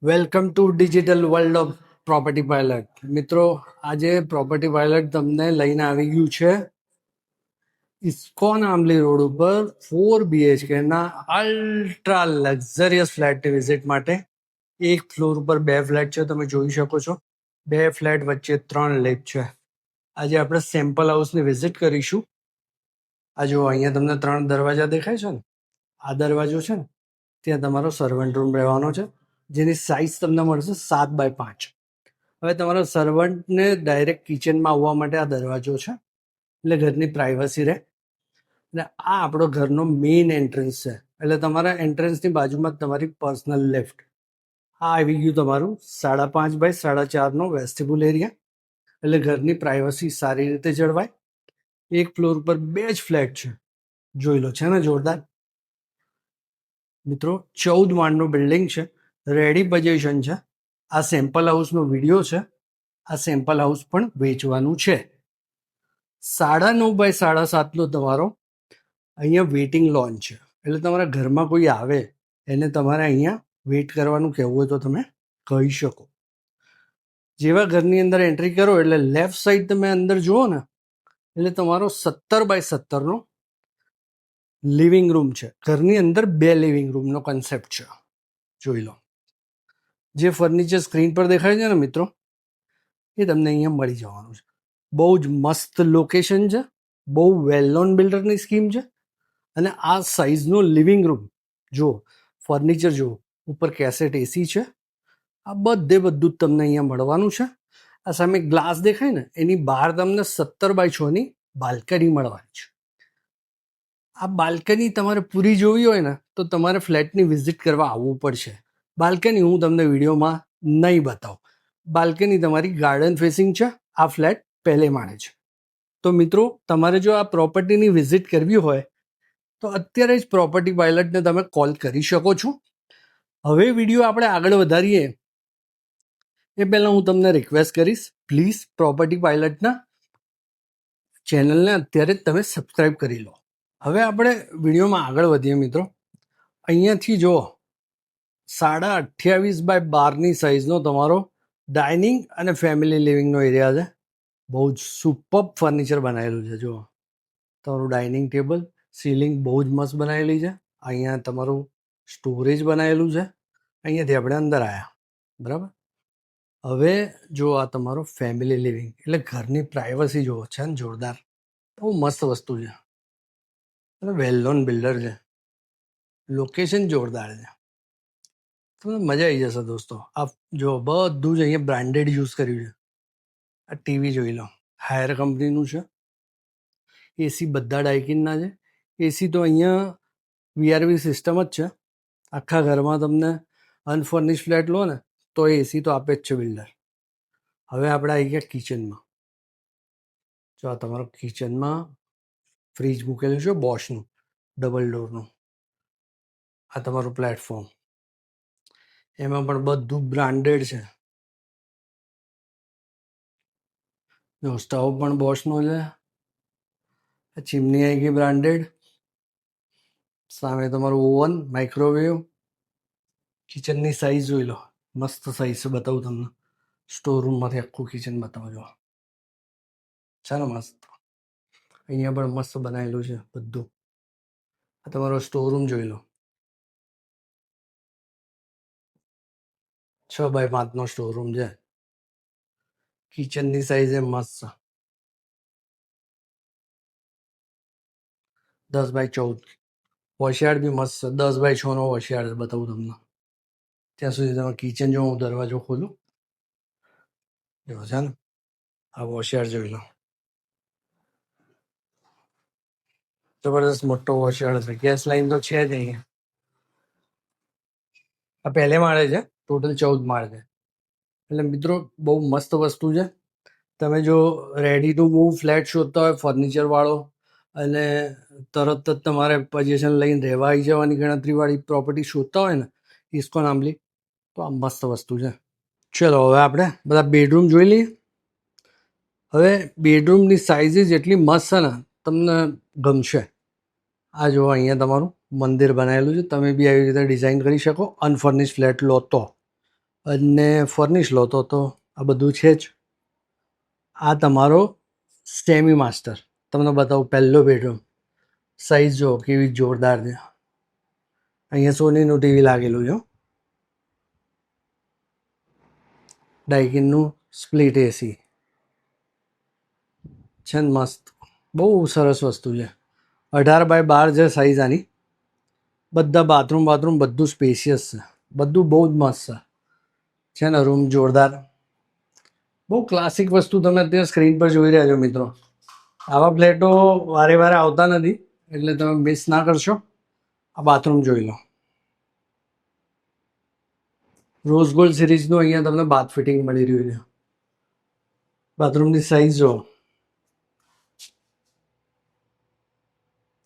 Welcome to digital world of property pilot. મિત્રો, આજે property pilot તમને લઈને આવી ગયું છે ઇસ્કોન આંબલી રોડ ઉપર 4 BHK ના અલ્ટ્રા લક્ઝરિયસ ફ્લેટની વિઝિટ માટે. એક ફ્લોર ઉપર 2 ફ્લેટ છે, તમે જોઈ શકો છો. 2 ફ્લેટ વચ્ચે 3 લેક છે. આજે આપણે સેમ્પલ હાઉસની વિઝિટ કરીશું. આ જો અહીંયા તમને 3 દરવાજા દેખાય છે ને, આ દરવાજો છે ને, ત્યાં તમારો સર્વન્ટ રૂમ રહેવાનો છે, જેની સાઇઝ તમને મળશે 7x5. હવે તમારા સર્વન્ટને ડાયરેક્ટ કિચનમાં આવવા માટે આ દરવાજો છે, એટલે ઘરની પ્રાઇવસી રહે. અને આ આપણો ઘરનો મેઇન એન્ટ્રન્સ છે, એટલે તમારા એન્ટ્રન્સની બાજુમાં જ તમારી પર્સનલ લિફ્ટ. આ આવી ગયું તમારું 5.5x4 વેસ્ટિબ્યુલ એરિયા, એટલે ઘરની પ્રાઇવસી સારી રીતે જળવાય. એક ફ્લોર ઉપર 2 જ ફ્લેટ છે, જોઈ લો, છે ને જોરદાર. મિત્રો, 14 માળનું બિલ્ડિંગ છે, રેડી પોઝિશન છે. આ સેમ્પલ હાઉસનો વિડીયો છે. આ સેમ્પલ હાઉસ પણ વેચવાનું છે. 9.5x7 તમારો અહીંયા વેઇટિંગ લોન છે, એટલે તમારા ઘરમાં કોઈ આવે એને તમારે અહીંયા વેઇટ કરવાનું કહેવું હોય તો તમે કહી શકો. જેવા ઘરની અંદર એન્ટ્રી કરો એટલે લેફ્ટ સાઈડ તમે અંદર જુઓ ને, એટલે તમારો 17x17 લિવિંગ રૂમ છે. ઘરની અંદર 2 લિવિંગ રૂમનો કન્સેપ્ટ છે, જોઈ લો. જે ફર્નિચર સ્ક્રીન પર દેખાય છે ને મિત્રો, એ તમને અહીંયા મળી જવાનું છે. બહુ જ મસ્ત લોકેશન છે, બહુ વેલ નોન બિલ્ડરની સ્કીમ છે. અને આ સાઇઝનો લિવિંગ રૂમ જુઓ, ફર્નિચર જુઓ, ઉપર કેસેટ એસી છે. આ બધું જ તમને અહીંયા મળવાનું છે. આ સામે ગ્લાસ દેખાય ને, એની બહાર તમને 17x6 બાલ્કની મળવાની છે. આ બાલ્કની તમારે પૂરી જોવી હોય ને તો તમારે ફ્લેટની વિઝિટ કરવા આવવું પડશે. બાલ્કની હું તમને વિડીયોમાં નહીં બતાવું. બાલ્કની તમારી ગાર્ડન ફેસિંગ છે. આ ફ્લેટ પહેલે માળે છે. તો મિત્રો, તમારે જો આ પ્રોપર્ટીની વિઝિટ કરવી હોય તો અત્યારે જ પ્રોપર્ટી પાયલટને તમે કોલ કરી શકો છો. હવે વિડીયો આપણે આગળ વધારીએ એ પહેલાં હું તમને રિક્વેસ્ટ કરીશ, પ્લીઝ પ્રોપર્ટી પાયલટના ચેનલને અત્યારે જ તમે સબસ્ક્રાઈબ કરી લો. હવે આપણે વિડીયોમાં આગળ વધીએ મિત્રો. અહીંયાથી જો 28x12 સાઇઝનો તમારો ડાઇનિંગ અને ફેમિલી લિવિંગનો એરિયા છે. બહુ જ સુપર ફર્નિચર બનાવેલું છે. જુઓ, તમારું ડાઇનિંગ ટેબલ, સીલિંગ બહુ જ મસ્ત બનાવેલી છે. અહીંયા તમારું સ્ટોરેજ બનાવેલું છે. અહીંયાથી આપણે અંદર આવ્યા, બરાબર. હવે જો આ તમારો ફેમિલી લિવિંગ, એટલે ઘરની પ્રાઇવસી જુઓ, છે ને જોરદાર. બહુ મસ્ત વસ્તુ છે, અને વેલ નોન બિલ્ડર છે. લોકેશન જોરદાર છે, તમને મજા આવી જશે દોસ્તો. આ જો બધું જ અહીંયા બ્રાન્ડેડ યુઝ કર્યું છે. આ ટીવી જોઈ લો, હાયર કંપનીનું છે. એસી બધા ડાયકિનના છે. એસી તો અહીંયા વીઆરવી સિસ્ટમ જ છે. આખા ઘરમાં તમને અનફર્નિશ ફ્લેટ લો ને તો એસી તો આપે જ છે બિલ્ડર. હવે આપણે આવી ગયા કિચનમાં. જો આ તમારો કિચનમાં ફ્રીજ મૂકેલું છે, બોશનું ડબલ ડોરનું. આ તમારું પ્લેટફોર્મ, એમાં પણ બધું બ્રાન્ડેડ છે. જો સ્ટવ પણ બોશનો છે. ચીમની આવી ગઈ બ્રાન્ડેડ. સામે તમારું ઓવન, માઇક્રોવેવ. કિચનની સાઇઝ જોઈ લો, મસ્ત સાઇઝ છે. બતાવું તમને, સ્ટોર રૂમમાંથી આખું કિચન બતાવજો, છે ને મસ્ત. અહીંયા પણ મસ્ત બનાવેલું છે બધું. આ તમારો સ્ટોર રૂમ જોઈ લો, 6x5 સ્ટોર રૂમ છે. કિચનની સાઇઝ એ મસ્ત, 10x14. વોશયાર્ડ બી મસ્ત છે, 10x6 વોશયાર્ડ છે. બતાવું તમને. ત્યાં સુધી તમે કિચન જો, હું દરવાજો ખોલું, જો છે ને, આ વોશયાર્ડ જોઈ લો, જબરદસ્ત મોટો વોશયાર્ડ છે. ગેસ લાઈન તો છે જ અહીંયા. આ પહેલે માળે છે, ટોટલ 14 માળ છે. એટલે મિત્રો, બહુ મસ્ત વસ્તુ છે. તમે જો રેડી ટુ મૂવ ફ્લેટ શોધતા હોય ફર્નિચર વાળો, અને તરત જ તમારે પોઝિશન લઈને રહેવા આવી જવાની ગણતરીવાળી પ્રોપર્ટી શોધતા હોય ને ઇસ્કોન આંબલી, તો આ મસ્ત વસ્તુ છે. ચલો, હવે આપણે બધા બેડરૂમ જોઈ લઈએ. હવે બેડરૂમની સાઇઝીસ એટલી મસ્ત છે ને, તમને ગમશે. આ જુઓ, અહીંયા તમારું મંદિર બનાવેલું છે. તમે બી આવી રીતે ડિઝાઇન કરી શકો અનફર્નિશ ફ્લેટ લો તો. અને ફર્નિશ લો તો આ બધું છે જ. આ તમારો સેમી માસ્ટર. તમને બતાવું પહેલો બેડરૂમ. સાઈઝ જો કેવી જોરદાર છે. અહીંયા સોનીનું ટીવી લાગેલું છે. ડાઇકિનનું સ્પ્લિટ એસી છે ને મસ્ત. બહુ સરસ વસ્તુ છે. 18x12 છે સાઈઝ આની. બધા બાથરૂમ બધું સ્પેશિયસ છે. બધું બહુ જ મસ્ત છે ને. રૂમ જોરદાર. બહુ ક્લાસિક વસ્તુ તમે અત્યારે સ્ક્રીન પર જોઈ રહ્યા છો મિત્રો. આવા ફ્લેટો વારે વારે આવતા નથી એટલે તમે મિસ ના કરશો. આ બાથરૂમ જોઈ લો. રોઝ ગોલ્ડ સિરીઝનું અહીંયા તમને બાથ ફિટિંગ મળી રહ્યું છે. બાથરૂમની સાઈઝ જો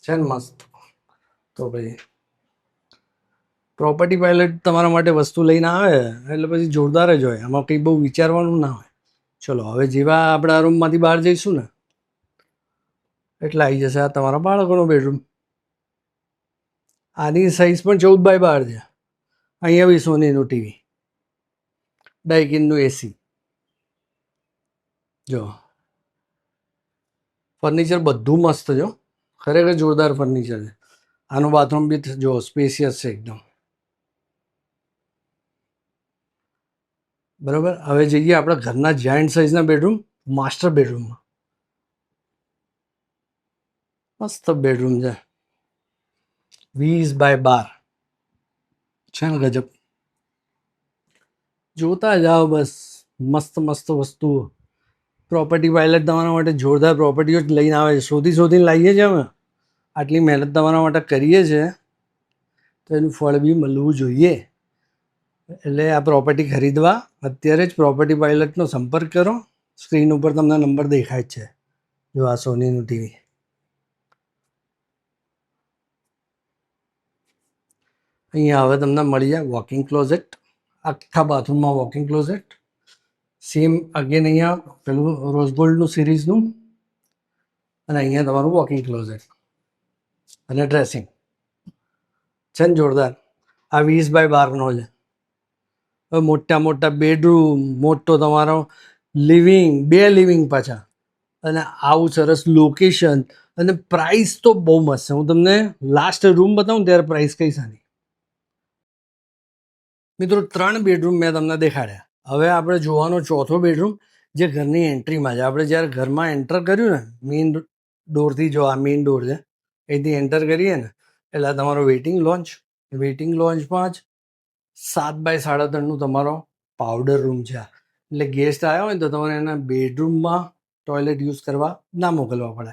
છે ને મસ્ત. તો પછી પ્રોપર્ટી પાયલટ તમારા માટે વસ્તુ લઈને આવે એટલે પછી જોરદાર જ હોય. આમાં કંઈ બહુ વિચારવાનું ના હોય. ચલો હવે જેવા આપણે આ રૂમમાંથી બહાર જઈશું ને એટલે આવી જશે આ તમારા બાળકોનો બેડરૂમ. આની સાઈઝ પણ 14x12 છે. અહીંયા બી સોનીનું ટીવી, ડાઇકિનનું એસી. જો ફર્નિચર બધું મસ્ત જો. ખરેખર જોરદાર ફર્નિચર છે. આનું બાથરૂમ બી જો સ્પેશિયસ છે એકદમ. બરાબર. હવે જઈએ આપણા ઘરના જાયન્ટ સાઇઝના બેડરૂમ, માસ્ટર બેડરૂમમાં. મસ્ત બેડરૂમ છે. 20x12 છે ને ગજબ. જોતા જાઓ બસ. મસ્ત મસ્ત વસ્તુઓ. પ્રોપર્ટી પાયલટ તમારા માટે જોરદાર પ્રોપર્ટીઓ જ લઈને આવે છે. શોધીને લાવીએ છીએ અમે. આટલી મહેનત તમારા માટે કરીએ છીએ તો એનું ફળ બી મળવું જોઈએ. એટલે આ પ્રોપર્ટી ખરીદવા અત્યારે જ પ્રોપર્ટી પાયલટનો સંપર્ક કરો. સ્ક્રીન ઉપર તમને નંબર દેખાય જ છે. જો આ સોનીનું ટીવી. અહીંયા હવે તમને મળી જાય વોકિંગ ક્લોઝેટ. આખા બાથરૂમમાં વોકિંગ ક્લોઝેટ. સેમ અગેન અહીંયા પેલું રોઝ ગોલ્ડનું સિરીઝનું. અને અહીંયા તમારું વોકિંગ ક્લોઝેટ અને ડ્રેસિંગ છે ને જોરદાર. આ 20x12નો છે. હવે મોટા બેડરૂમ, મોટો તમારો લિવિંગ, 2 લિવિંગ પાછા, અને આવું સરસ લોકેશન. અને પ્રાઇસ તો બહુ મસ્ત છે. હું તમને લાસ્ટ રૂમ બતાવું ત્યારે પ્રાઇસ કહીશ આની. મિત્રો 3 બેડરૂમ મેં તમને દેખાડ્યા. હવે આપણે જોવાનો ચોથો બેડરૂમ જે ઘરની એન્ટ્રીમાં છે. આપણે જ્યારે ઘરમાં એન્ટર કર્યું ને મેઇન ડોરથી, જો આ મેઇન ડોર છે, અહીંથી એન્ટર કરીએ ને એટલે આ તમારો વેઇટિંગ લોન્ચ. વેઇટિંગ લોન્ચમાં જ 7x3નું તમારો પાવડર રૂમ છે. એટલે ગેસ્ટ આવ્યા હોય ને તો તમારે એના બેડરૂમમાં ટોયલેટ યુઝ કરવા ના મોકલવા પડે.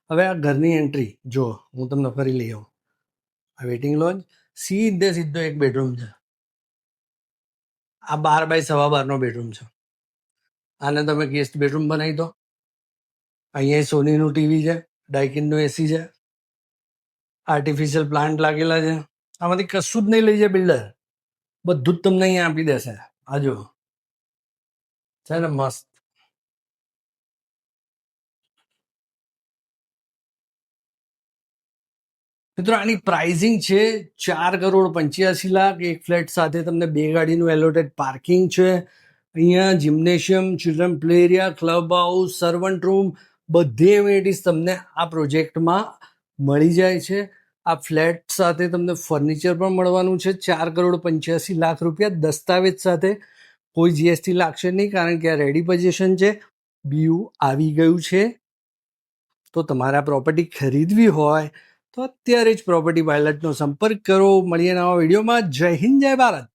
હવે આ ઘરની એન્ટ્રી જો હું તમને ફરી લઈ આવું. આ વેઇટિંગ લોન્ચ, સીધો એક બેડરૂમ છે. આ 12x12નો બેડરૂમ છે. આને તમે ગેસ્ટ બેડરૂમ બનાવી દો. અહીંયા સોનીનું ટીવી છે, ડાઇકિનનું એસી છે, આર્ટિફિશિયલ પ્લાન્ટ લાગેલા છે. આમાંથી કશું જ નહીં લઈ જાય બિલ્ડર. બધું જ તમને અહીંયા આપી દેશે. આ જો છે ને મસ્ત. મિત્રો આની પ્રાઇઝિંગ છે 4,85,00,000. એક ફ્લેટ સાથે તમને 2 ગાડીનું એલોટેડ પાર્કિંગ છે. અહીંયા gymnasium, children play area, club house, servant room, બધી એમિનિટીઝ તમને આ પ્રોજેક્ટમાં મળી જાય છે. આ ફ્લેટ સાથે તમને ફર્નિચર પણ મળવાનું છે. 4,85,00,000 રૂપિયા દસ્તાવેજ સાથે. કોઈ જીએસટી લાગશે નહીં કારણ કે આ રેડી પોઝિશન છે. બીયુ આવી ગયું છે. તો તમારે આ પ્રોપર્ટી ખરીદવી હોય તો અત્યારે જ પ્રોપર્ટી પાયલટનો સંપર્ક કરો. મળીએ નવા વિડીયોમાં. જય હિન્દ, જય ભારત.